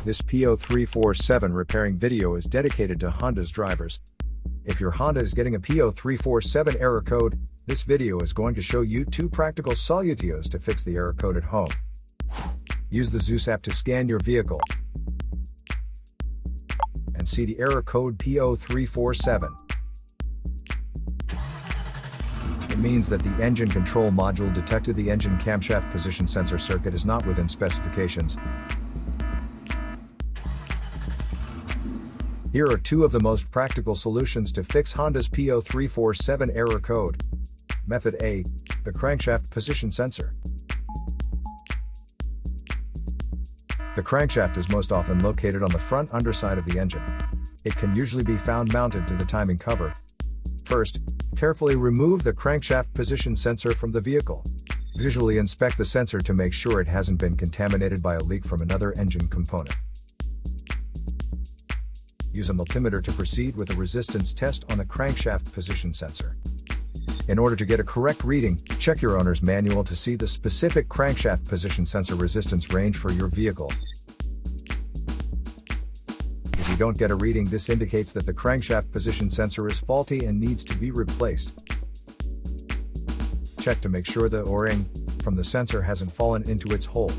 This P0347 repairing video is dedicated to Honda's drivers. If your Honda is getting a P0347 error code, this video is going to show you 2 practical solutions to fix the error code at home. Use the Zeus app to scan your vehicle and see the error code P0347. It means that the engine control module detected the engine camshaft position sensor circuit is not within specifications. Here are 2 of the most practical solutions to fix Honda's P0347 error code. Method A, the crankshaft position sensor. The crankshaft is most often located on the front underside of the engine. It can usually be found mounted to the timing cover. First, carefully remove the crankshaft position sensor from the vehicle. Visually inspect the sensor to make sure it hasn't been contaminated by a leak from another engine component. Use a multimeter to proceed with a resistance test on the crankshaft position sensor. In order to get a correct reading, check your owner's manual to see the specific crankshaft position sensor resistance range for your vehicle. If you don't get a reading, this indicates that the crankshaft position sensor is faulty and needs to be replaced. Check to make sure the O-ring from the sensor hasn't fallen into its hole.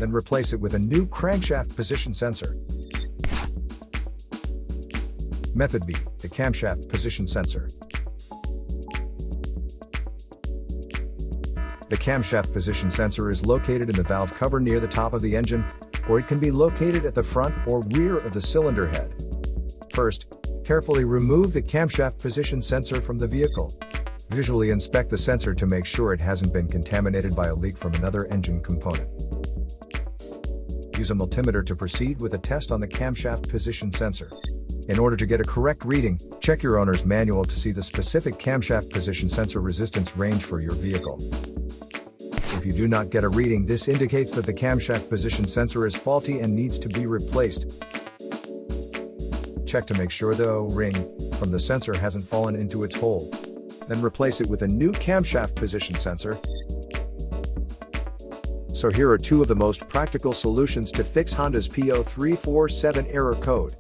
Then replace it with a new crankshaft position sensor. Method B, the camshaft position sensor. The camshaft position sensor is located in the valve cover near the top of the engine, or it can be located at the front or rear of the cylinder head. First, carefully remove the camshaft position sensor from the vehicle. Visually inspect the sensor to make sure it hasn't been contaminated by a leak from another engine component. Use a multimeter to proceed with a test on the camshaft position sensor. In order to get a correct reading, check your owner's manual to see the specific camshaft position sensor resistance range for your vehicle. If you do not get a reading, this indicates that the camshaft position sensor is faulty and needs to be replaced. Check to make sure the O-ring from the sensor hasn't fallen into its hole. Then replace it with a new camshaft position sensor. So here are 2 of the most practical solutions to fix Honda's P0347 error code.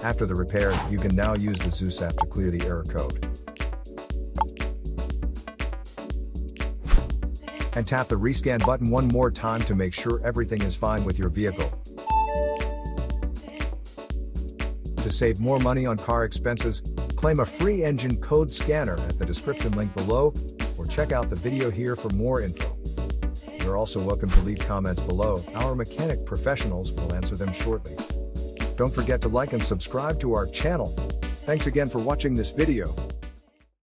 After the repair, you can now use the Zeus app to clear the error code. And tap the rescan button one more time to make sure everything is fine with your vehicle. To save more money on car expenses, claim a free engine code scanner at the description link below, or check out the video here for more info. You're also welcome to leave comments below. Our mechanic professionals will answer them shortly. Don't forget to like and subscribe to our channel. Thanks again for watching this video.